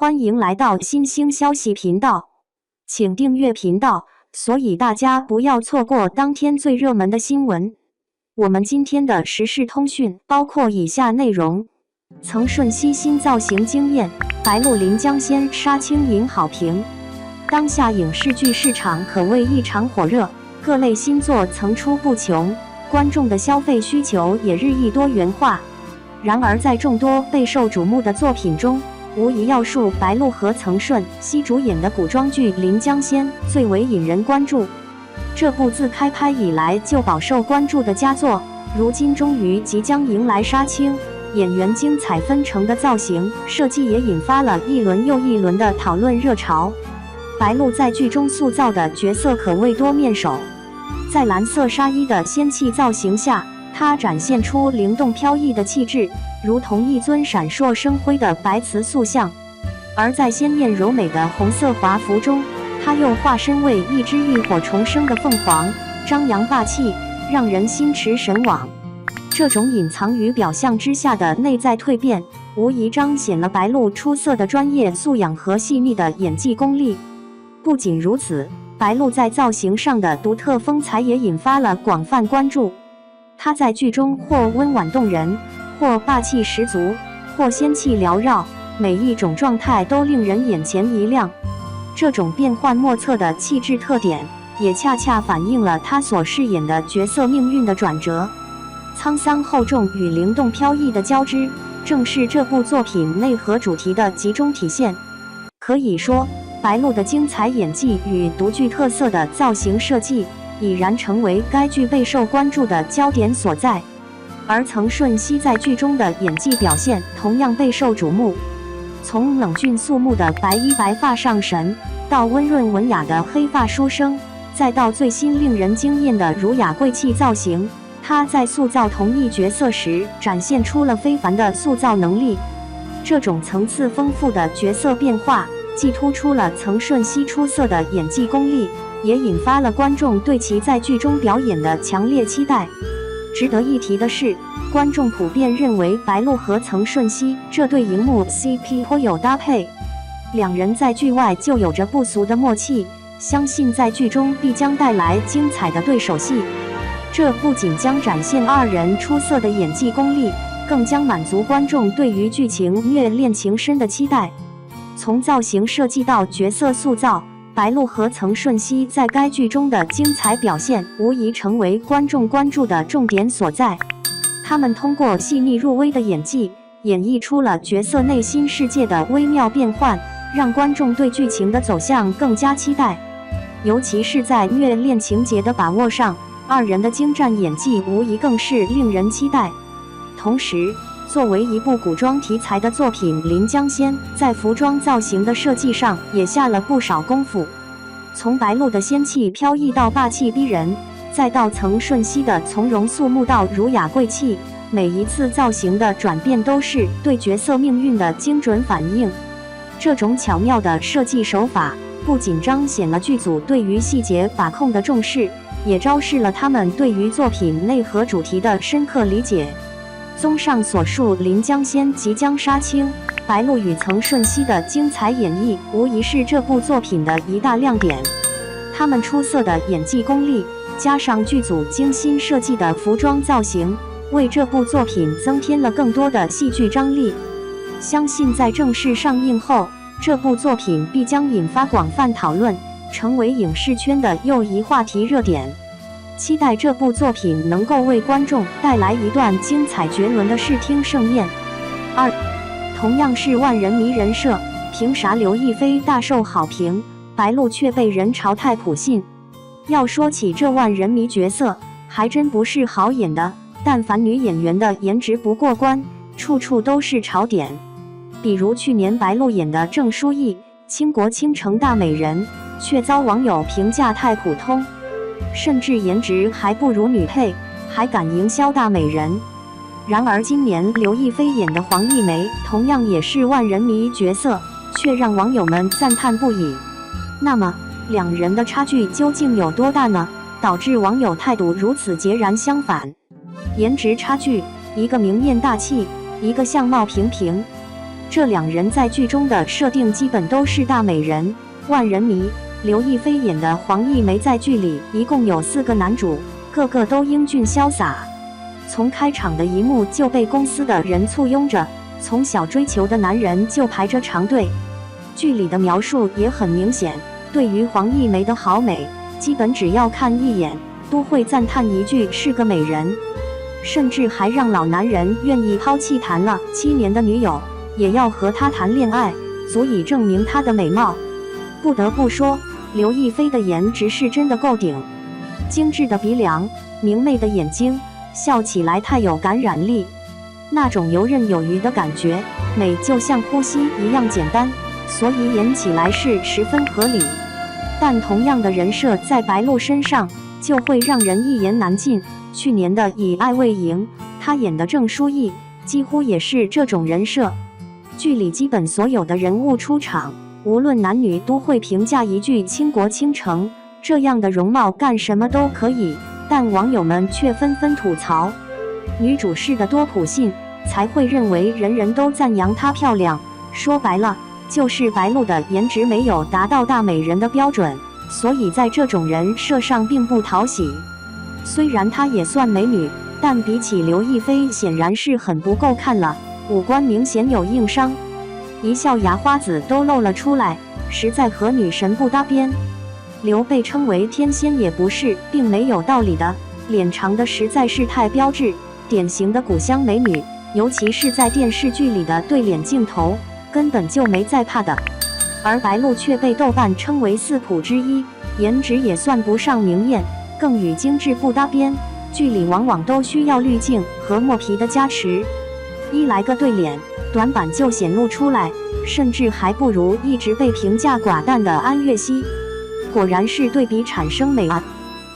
欢迎来到新兴消息频道，请订阅频道，所以大家不要错过当天最热门的新闻。我们今天的时事通讯包括以下内容：曾舜晞新造型惊艳，白鹿临江仙杀青赢好评。当下影视剧市场可谓异常火热，各类新作层出不穷，观众的消费需求也日益多元化。然而在众多备受瞩目的作品中，无疑要数白鹿和曾舜晞主演的古装剧《临江仙》最为引人关注。这部自开拍以来就饱受关注的佳作，如今终于即将迎来杀青，演员精彩纷呈的造型设计也引发了一轮又一轮的讨论热潮。白鹿在剧中塑造的角色可谓多面手，在蓝色纱衣的仙气造型下，她展现出灵动飘逸的气质，如同一尊闪烁生辉的白瓷塑像；而在鲜艳柔美的红色华服中，她又化身为一只浴火重生的凤凰，张扬霸气，让人心驰神往。这种隐藏于表象之下的内在蜕变，无疑彰显了白鹿出色的专业素养和细腻的演技功力。不仅如此，白鹿在造型上的独特风采也引发了广泛关注。她在剧中或温婉动人，或霸气十足，或仙气缭绕，每一种状态都令人眼前一亮。这种变幻莫测的气质特点，也恰恰反映了她所饰演的角色命运的转折。沧桑厚重与灵动飘逸的交织，正是这部作品内核主题的集中体现。可以说，白鹿的精彩演技与独具特色的造型设计，已然成为该剧备受关注的焦点所在。而曾舜晞在剧中的演技表现同样备受瞩目，从冷峻肃穆的白衣白发上神，到温润文雅的黑发书生，再到最新令人惊艳的儒雅贵气造型，他在塑造同一角色时展现出了非凡的塑造能力。这种层次丰富的角色变化，既突出了曾舜晞出色的演技功力，也引发了观众对其在剧中表演的强烈期待。值得一提的是，观众普遍认为白鹿和曾舜晞这对荧幕 CP 颇有搭配，两人在剧外就有着不俗的默契，相信在剧中必将带来精彩的对手戏。这不仅将展现二人出色的演技功力，更将满足观众对于剧情虐恋情深的期待。从造型设计到角色塑造，白鹿和曾舜晞在该剧中的精彩表现，无疑成为观众关注的重点所在。他们通过细腻入微的演技，演绎出了角色内心世界的微妙变幻，让观众对剧情的走向更加期待。尤其是在虐恋情节的把握上，二人的精湛演技无疑更是令人期待。同时，作为一部古装题材的作品，《临江仙》在服装造型的设计上也下了不少功夫。从白鹿的仙气飘逸到霸气逼人，再到曾舜晞的从容肃穆到儒雅贵气，每一次造型的转变都是对角色命运的精准反应。这种巧妙的设计手法，不仅彰显了剧组对于细节把控的重视，也昭示了他们对于作品内核主题的深刻理解。综上所述，《临江仙》即将杀青，白鹿与曾舜晞的精彩演绎无疑是这部作品的一大亮点。他们出色的演技功力，加上剧组精心设计的服装造型，为这部作品增添了更多的戏剧张力。相信在正式上映后，这部作品必将引发广泛讨论，成为影视圈的又一话题热点。期待这部作品能够为观众带来一段精彩绝伦的视听盛宴。二，同样是万人迷人设，凭啥刘亦菲大受好评，白鹿却被人嘲太普信？要说起这万人迷角色，还真不是好演的，但凡女演员的颜值不过关，处处都是槽点。比如去年白鹿演的郑书意，倾国倾城大美人，却遭网友评价太普通，甚至颜值还不如女配，还敢营销大美人。然而今年刘亦菲演的黄一梅，同样也是万人迷角色，却让网友们赞叹不已。那么两人的差距究竟有多大呢？导致网友态度如此截然相反。颜值差距，一个明艳大气，一个相貌平平。这两人在剧中的设定基本都是大美人、万人迷。刘亦菲演的黄一梅在剧里一共有4个男主，个个都英俊潇洒。从开场的一幕就被公司的人簇拥着，从小追求的男人就排着长队。剧里的描述也很明显，对于黄一梅的好美，基本只要看一眼都会赞叹一句是个美人，甚至还让老男人愿意抛弃谈了7年的女友，也要和她谈恋爱，足以证明她的美貌。不得不说，刘亦菲的颜值是真的够顶，精致的鼻梁，明媚的眼睛，笑起来太有感染力，那种游刃有余的感觉，美就像呼吸一样简单，所以演起来是十分合理。但同样的人设在白鹿身上就会让人一言难尽。去年的《以爱为营》，她演的郑书意几乎也是这种人设。剧里基本所有的人物出场，无论男女都会评价一句倾国倾城，这样的容貌干什么都可以，但网友们却纷纷吐槽女主是的多普信，才会认为人人都赞扬她漂亮。说白了，就是白鹿的颜值没有达到大美人的标准，所以在这种人设上并不讨喜。虽然她也算美女，但比起刘亦菲显然是很不够看了，五官明显有硬伤，一笑牙花子都露了出来，实在和女神不搭边。刘被称为天仙也不是并没有道理的，脸长的实在是太标致，典型的古香美女，尤其是在电视剧里的对脸镜头，根本就没在怕的。而白鹿却被豆瓣称为4普之一，颜值也算不上明艳，更与精致不搭边，剧里往往都需要滤镜和磨皮的加持，一来个对脸，短板就显露出来，甚至还不如一直被评价寡淡的安月熙。果然是对比产生美啊！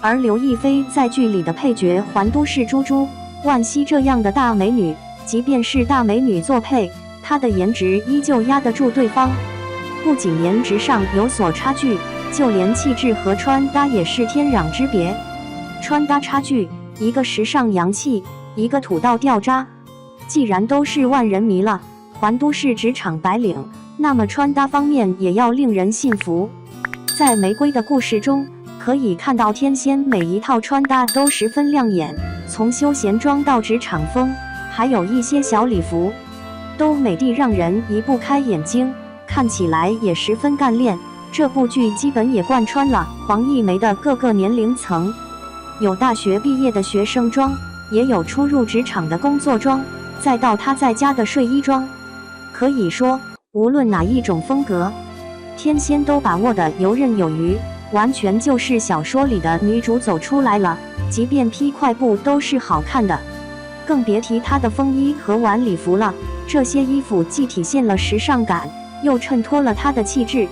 而刘亦菲在剧里的配角还都是猪猪、万茜这样的大美女，即便是大美女作配，她的颜值依旧压得住对方。不仅颜值上有所差距，就连气质和穿搭也是天壤之别。穿搭差距，一个时尚洋气，一个土到掉渣。既然都是万人迷了，还都是职场白领，那么穿搭方面也要令人信服。在玫瑰的故事中，可以看到天仙每一套穿搭都十分亮眼，从休闲装到职场风，还有一些小礼服，都美得让人移不开眼睛，看起来也十分干练。这部剧基本也贯穿了黄一梅的各个年龄层，有大学毕业的学生装，也有初入职场的工作装，再到她在家的睡衣装。可以说，无论哪一种风格，天仙都把握得游刃有余，完全就是小说里的女主走出来了，即便披快步都是好看的，更别提她的风衣和晚礼服了。这些衣服既体现了时尚感，又衬托了她的气质，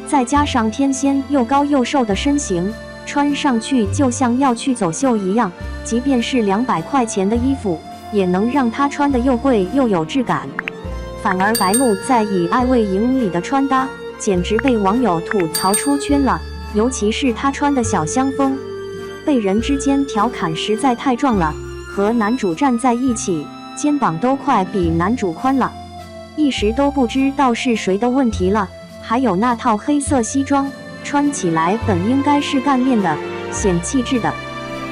再加上天仙又高又瘦的身形，穿上去就像要去走秀一样，即便是200块钱的衣服，也能让她穿得又贵又有质感。反而白鹿在《以爱为营》里的穿搭简直被网友吐槽出圈了，尤其是她穿的小香风，被人之间调侃实在太壮了，和男主站在一起，肩膀都快比男主宽了，一时都不知道是谁的问题了。还有那套黑色西装，穿起来本应该是干练的、显气质的，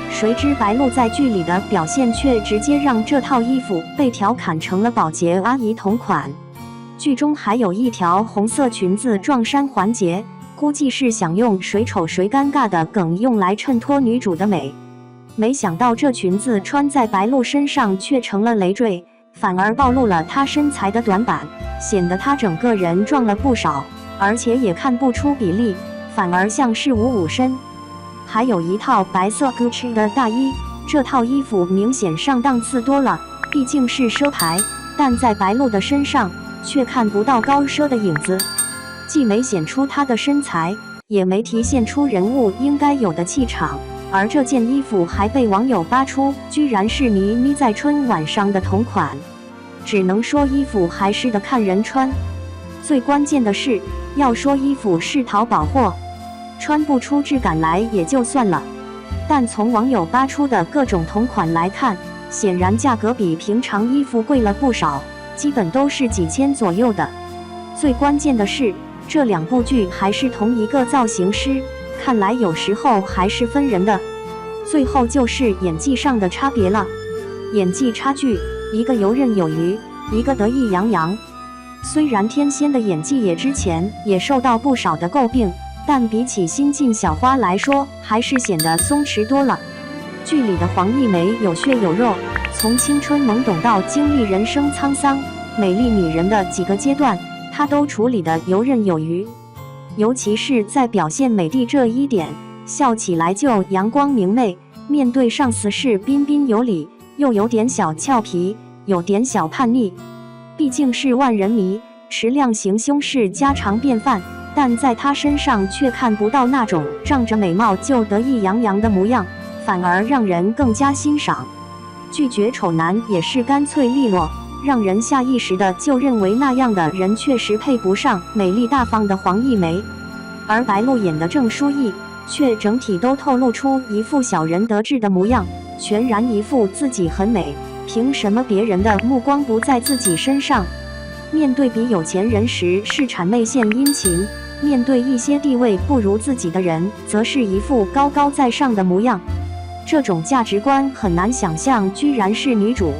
谁知白鹿在剧里的表现却直接让这套衣服被调侃成了保洁阿姨同款。剧中还有一条红色裙子撞衫环节，估计是想用谁丑谁尴尬的梗用来衬托女主的美。没想到这裙子穿在白鹿身上却成了累赘，反而暴露了她身材的短板，显得她整个人壮了不少，而且也看不出比例，反而像是55身。还有一套白色 Gucci 的大衣，这套衣服明显上档次多了，毕竟是奢牌，但在白鹿的身上却看不到高奢的影子，既没显出她的身材，也没体现出人物应该有的气场。而这件衣服还被网友扒出，居然是倪妮在春晚上的同款，只能说衣服还是得看人穿。最关键的是，要说衣服是淘宝货，穿不出质感来也就算了，但从网友扒出的各种同款来看，显然价格比平常衣服贵了不少，基本都是几千左右的。最关键的是，这2部剧还是同一个造型师，看来有时候还是分人的。最后就是演技上的差别了，演技差距，一个游刃有余，一个得意洋洋。虽然天仙的演技之前也受到不少的诟病，但比起新晋小花来说，还是显得松弛多了。剧里的黄一梅有血有肉，从青春懵懂到经历人生沧桑，美丽女人的几个阶段，她都处理得游刃有余。尤其是在表现美丽这一点，笑起来就阳光明媚，面对上司是彬彬有礼，又有点小俏皮，有点小叛逆。毕竟是万人迷，持量行凶是家常便饭，但在她身上却看不到那种仗着美貌就得意洋洋的模样，反而让人更加欣赏。拒绝丑男也是干脆利落，让人下意识的就认为那样的人确实配不上美丽大方的黄一梅。而白鹿演的郑书意却整体都透露出一副小人得志的模样，全然一副自己很美，凭什么别人的目光不在自己身上？面对比有钱人时是谄媚献殷勤，面对一些地位不如自己的人，则是一副高高在上的模样。这种价值观很难想象，居然是女主。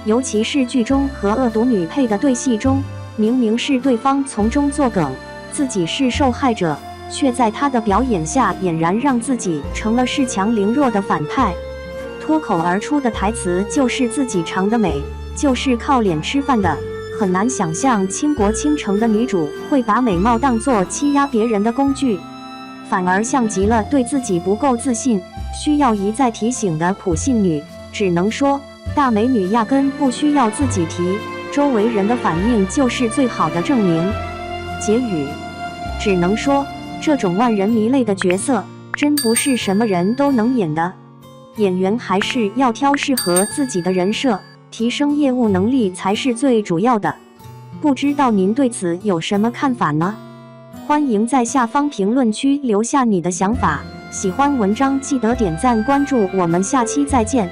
尤其是剧中和恶毒女配的对戏中，明明是对方从中作梗，自己是受害者，却在她的表演下俨然让自己成了恃强凌弱的反派。脱口而出的台词就是自己长得美，就是靠脸吃饭的。很难想象倾国倾城的女主会把美貌当作欺压别人的工具，反而像极了对自己不够自信，需要一再提醒的普信女。只能说，大美女压根不需要自己提，周围人的反应就是最好的证明。结语，只能说，这种万人迷类的角色，真不是什么人都能演的。演员还是要挑适合自己的人设，提升业务能力才是最主要的。不知道您对此有什么看法呢？欢迎在下方评论区留下你的想法。喜欢文章记得点赞关注，我们下期再见。